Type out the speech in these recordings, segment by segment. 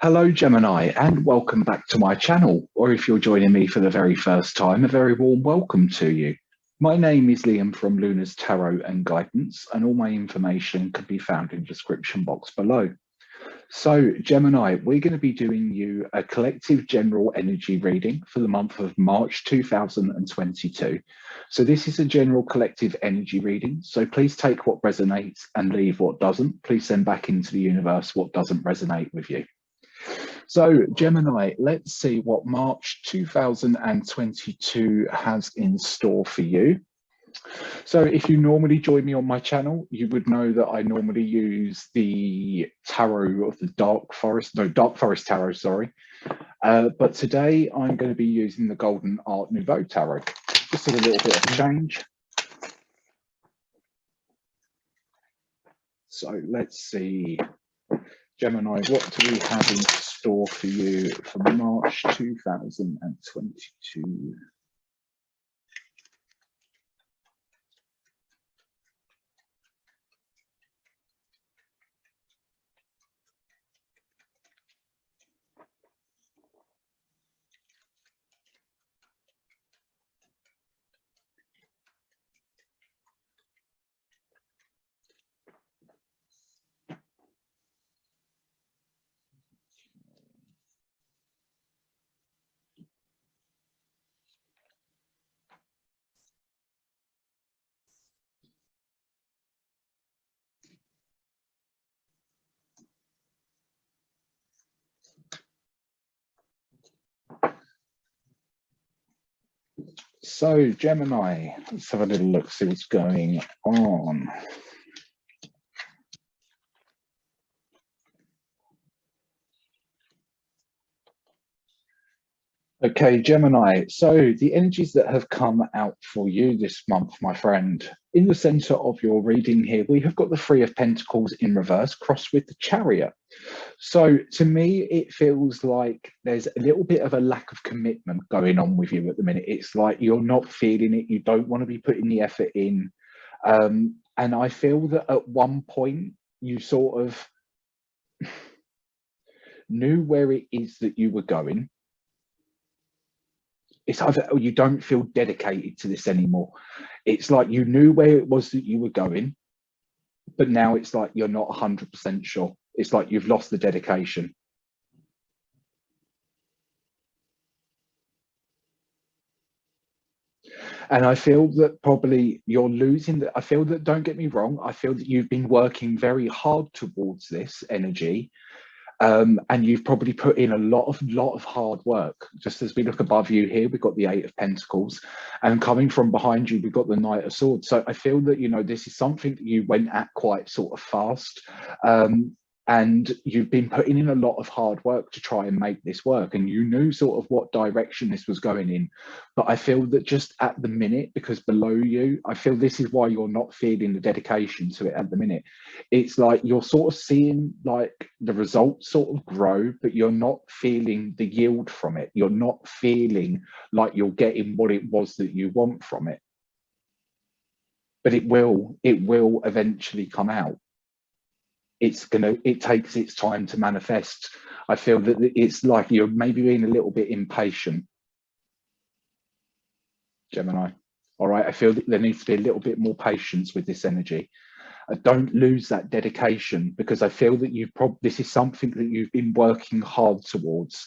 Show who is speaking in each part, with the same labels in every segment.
Speaker 1: Hello, Gemini, and welcome back to my channel. Or if you're joining me for the very first time, a very warm welcome to you. My name is Liam from Luna's Tarot and Guidance, and all my information can be found in the description box below. So, Gemini, we're going to be doing you a collective general energy reading for the month of March 2022. So this is a general collective energy reading. So please take what resonates and leave what doesn't. Please send back into the universe what doesn't resonate with you. So, Gemini, let's see what March 2022 has in store for you. So, if you normally join me on my channel, you would know that I normally use the tarot of the Dark Forest Tarot, sorry. But today I'm going to be using the Golden Art Nouveau Tarot. Just a little bit of change. So, let's see. Gemini, what do we have in store for you for March 2022? So, Gemini, let's have a little look, see what's going on. Okay, Gemini, so the energies that have come out for you this month, my friend, in the center of your reading here, we have got the Three of Pentacles in reverse, crossed with the Chariot. So to me, it feels like there's a little bit of a lack of commitment going on with you at the minute. It's like you're not feeling it. You don't want to be putting the effort in. And I feel that at one point you sort of knew where it is that you were going. It's either you don't feel dedicated to this anymore. It's like you knew where it was that you were going, but now it's like you're not 100% sure. It's like you've lost the dedication. And I feel that probably you're losing that. I feel that, don't get me wrong, I feel that you've been working very hard towards this energy. And you've probably put in a lot of hard work. Just as we look above you here, we've got the Eight of Pentacles, and coming from behind you, we've got the Knight of Swords. So I feel that, you know, this is something that you went at quite sort of fast. And you've been putting in a lot of hard work to try and make this work, and you knew sort of what direction this was going in. But I feel that just at the minute, because below you, I feel this is why you're not feeling the dedication to it at the minute. It's like you're sort of seeing like the results sort of grow, but you're not feeling the yield from it. You're not feeling like you're getting what it was that you want from it. But it will eventually come out. It takes its time to manifest. I feel that it's like you're maybe being a little bit impatient, Gemini. All right, I feel that there needs to be a little bit more patience with this energy. Don't lose that dedication, because I feel that this is something that you've been working hard towards.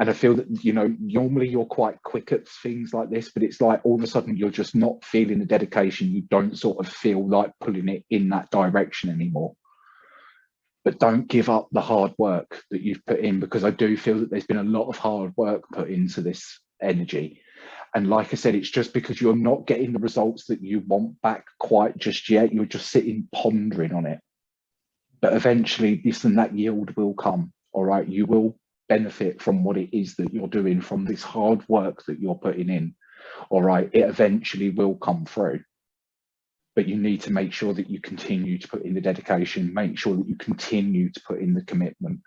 Speaker 1: And I feel that, you know, normally you're quite quick at things like this, but it's like all of a sudden you're just not feeling the dedication. You don't sort of feel like pulling it in that direction anymore. But don't give up the hard work that you've put in, because I do feel that there's been a lot of hard work put into this energy. And like I said, it's just because you're not getting the results that you want back quite just yet. You're just sitting pondering on it. But eventually this and that yield will come. All right. You will benefit from what it is that you're doing, from this hard work that you're putting in. All right. It eventually will come through. But you need to make sure that you continue to put in the dedication, make sure that you continue to put in the commitment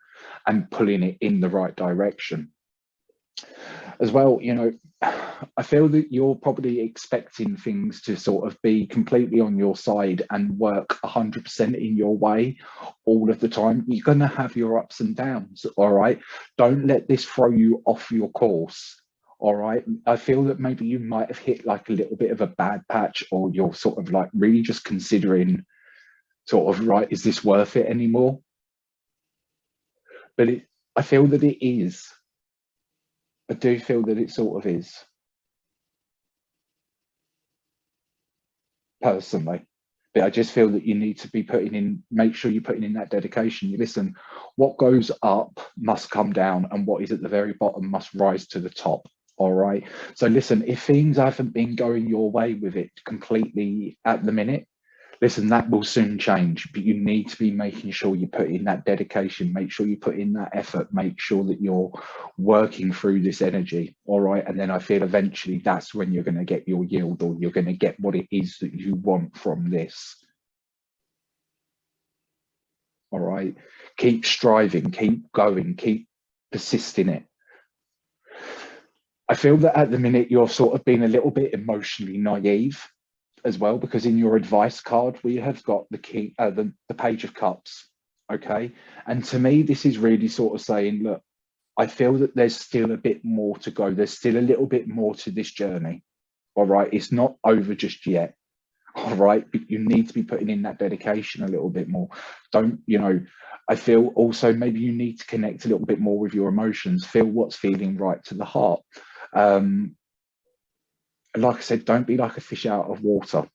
Speaker 1: and pulling it in the right direction. As well, you know, I feel that you're probably expecting things to sort of be completely on your side and work 100% in your way all of the time. You're going to have your ups and downs, all right? Don't let this throw you off your course, all right? I feel that maybe you might have hit like a little bit of a bad patch, or you're sort of like really just considering sort of, right, is this worth it anymore? But I feel that it is. I do feel that it sort of is, personally. But I just feel that you need to be putting in, make sure you're putting in that dedication. You listen, what goes up must come down, and what is at the very bottom must rise to the top. All right. So listen, if things haven't been going your way with it completely at the minute, listen, that will soon change, but you need to be making sure you put in that dedication, make sure you put in that effort, make sure that you're working through this energy. All right. And then I feel eventually that's when you're going to get your yield, or you're going to get what it is that you want from this. All right. Keep striving, keep going, keep persisting it. I feel that at the minute you're sort of being a little bit emotionally naive as well, because in your advice card we have got the key, the page of cups. Okay, and to me this is really sort of saying, look, I feel that there's still a bit more to go, there's still a little bit more to this journey. All right, it's not over just yet. All right, but you need to be putting in that dedication a little bit more. Don't, you know, I feel also maybe you need to connect a little bit more with your emotions, feel what's feeling right to the heart. Like I said, don't be like a fish out of water.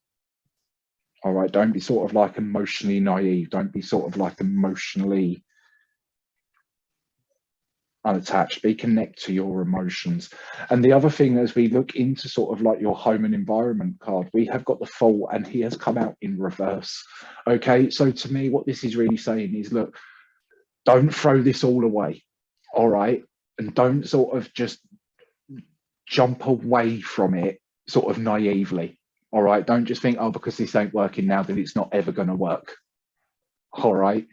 Speaker 1: All right, don't be sort of like emotionally naive. Don't be sort of like emotionally unattached. Be connect to your emotions. And the other thing, as we look into sort of like your home and environment card, we have got the Fool, and he has come out in reverse. Okay, so to me, what this is really saying is, look, don't throw this all away. All right, and don't sort of just jump away from it sort of naively. All right, don't just think, oh, because this ain't working now, then it's not ever going to work. All right,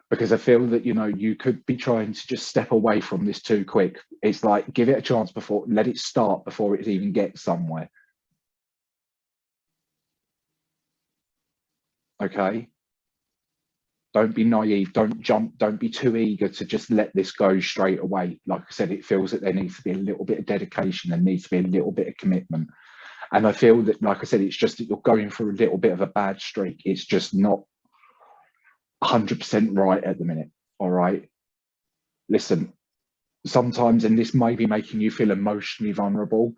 Speaker 1: because I feel that, you know, you could be trying to just step away from this too quick. It's like, give it a chance, before, let it start before it even gets somewhere. Okay, don't be naive, don't jump, don't be too eager to just let this go straight away. Like I said, it feels that there needs to be a little bit of dedication, there needs to be a little bit of commitment. And I feel that, like I said, it's just that you're going through a little bit of a bad streak. It's just not 100% right at the minute. All right, listen, sometimes, and this may be making you feel emotionally vulnerable,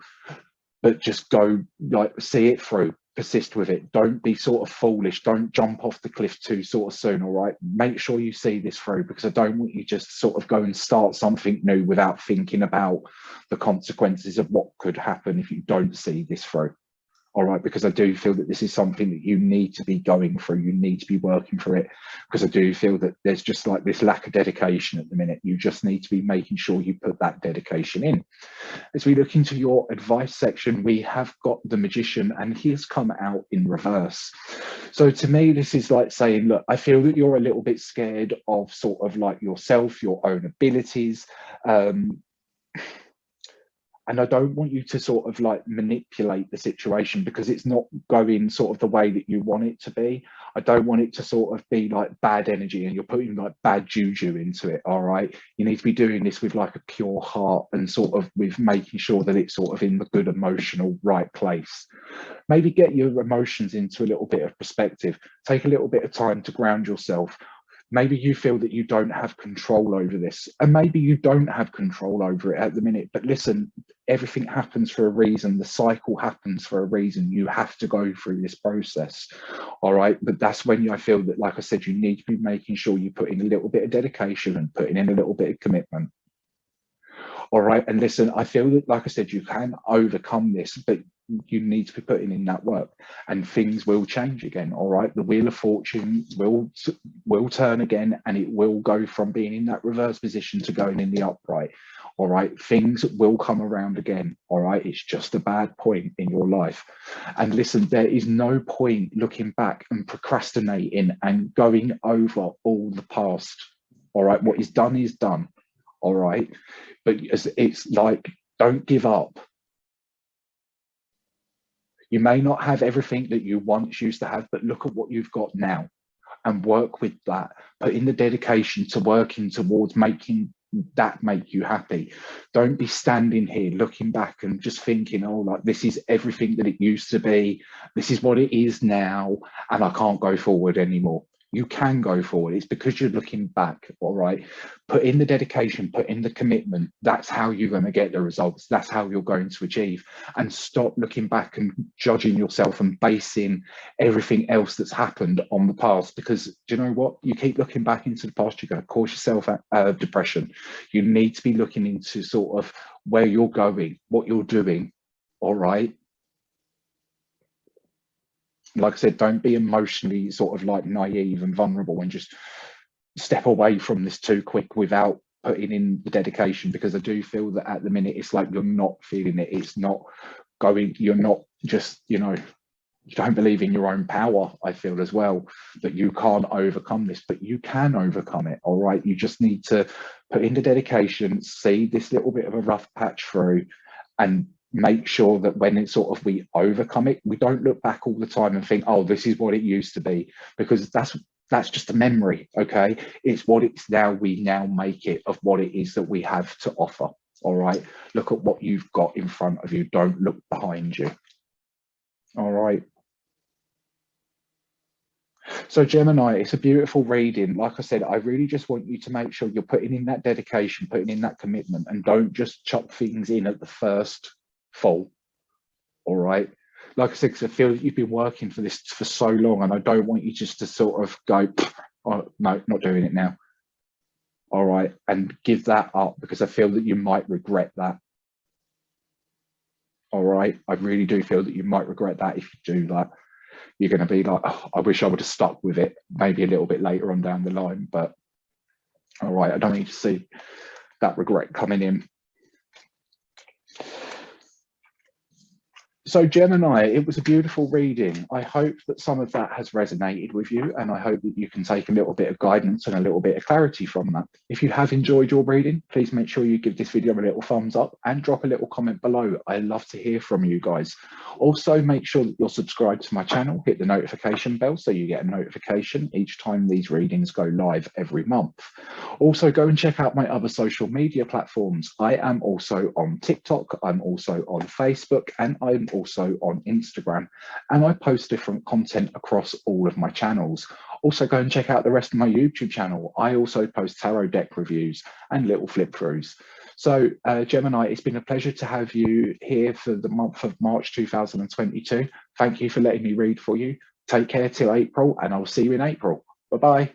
Speaker 1: but just go, like, see it through, persist with it. Don't be sort of foolish, don't jump off the cliff too sort of soon. All right, make sure you see this through, because I don't want you just sort of go and start something new without thinking about the consequences of what could happen if you don't see this through. All right, because I do feel that this is something that you need to be going through, you need to be working through it, because I do feel that there's just like this lack of dedication at the minute. You just need to be making sure you put that dedication in. As we look into your advice section, we have got the Magician, and he has come out in reverse. So to me, this is like saying, look, I feel that you're a little bit scared of sort of like yourself, your own abilities. And I don't want you to sort of like manipulate the situation, because it's not going sort of the way that you want it to be. I don't want it to sort of be like bad energy and you're putting like bad juju into it. All right, you need to be doing this with like a pure heart, and sort of with making sure that it's sort of in the good emotional right place. Maybe get your emotions into a little bit of perspective, take a little bit of time to ground yourself. Maybe you feel that you don't have control over this, and maybe you don't have control over it at the minute, but listen, everything happens for a reason, the cycle happens for a reason. You have to go through this process. All right, but that's when I feel that, like I said, you need to be making sure you put in a little bit of dedication and putting in a little bit of commitment. All right, and listen, I feel that, like I said, you can overcome this, but you need to be putting in that work, and things will change again. All right, the wheel of fortune will turn again, and it will go from being in that reverse position to going in the upright. All right, things will come around again. All right, it's just a bad point in your life. And listen, there is no point looking back and procrastinating and going over all the past. All right, what is done is done. all right? But it's like, don't give up. You may not have everything that you once used to have, but look at what you've got now and work with that. Put in the dedication to working towards making that make you happy. Don't be standing here looking back and just thinking, oh, like this is everything that it used to be. This is what it is now, and I can't go forward anymore. You can go forward. It's because you're looking back, all right? Put in the dedication, put in the commitment. That's how you're going to get the results. That's how you're going to achieve. And stop looking back and judging yourself and basing everything else that's happened on the past. Because do you know what? You keep looking back into the past, you're going to cause yourself depression. You need to be looking into sort of where you're going, what you're doing, all right? Like I said, don't be emotionally sort of like naive and vulnerable and just step away from this too quick without putting in the dedication, because I do feel that at the minute it's like you're not feeling it. It's not going, you're not just, you know, you don't believe in your own power, I feel as well, that you can't overcome this, but you can overcome it, all right? You just need to put in the dedication, see this little bit of a rough patch through, and make sure that when it's sort of we overcome it, we don't look back all the time and think, oh, this is what it used to be, because that's just a memory, okay? It's what it's now. We now make it of what it is that we have to offer, all right? Look at what you've got in front of you. Don't look behind you, all right? So Gemini, it's a beautiful reading. Like I said, I really just want you to make sure you're putting in that dedication, putting in that commitment, and don't just chop things in at the first fall, all right? Like I said, because I feel that you've been working for this for so long, and I don't want you just to sort of go, oh, no, not doing it now, all right? And give that up, because I feel that you might regret that, all right? I really do feel that you might regret that if you do that. You're going to be like, oh, I wish I would have stuck with it maybe a little bit later on down the line, but all right, I don't need to see that regret coming in. So Gemini, it was a beautiful reading. I hope that some of that has resonated with you, and I hope that you can take a little bit of guidance and a little bit of clarity from that. If you have enjoyed your reading, please make sure you give this video a little thumbs up and drop a little comment below. I love to hear from you guys. Also, make sure that you're subscribed to my channel, hit the notification bell so you get a notification each time these readings go live every month. Also, go and check out my other social media platforms. I am also on TikTok, I'm also on Facebook, and I'm also on Instagram, and I post different content across all of my channels. Also, go and check out the rest of my YouTube channel. I also post tarot deck reviews and little flip throughs. So Gemini, it's been a pleasure to have you here for the month of March 2022. Thank you for letting me read for you. Take care till April, and I'll see you in April. Bye-bye.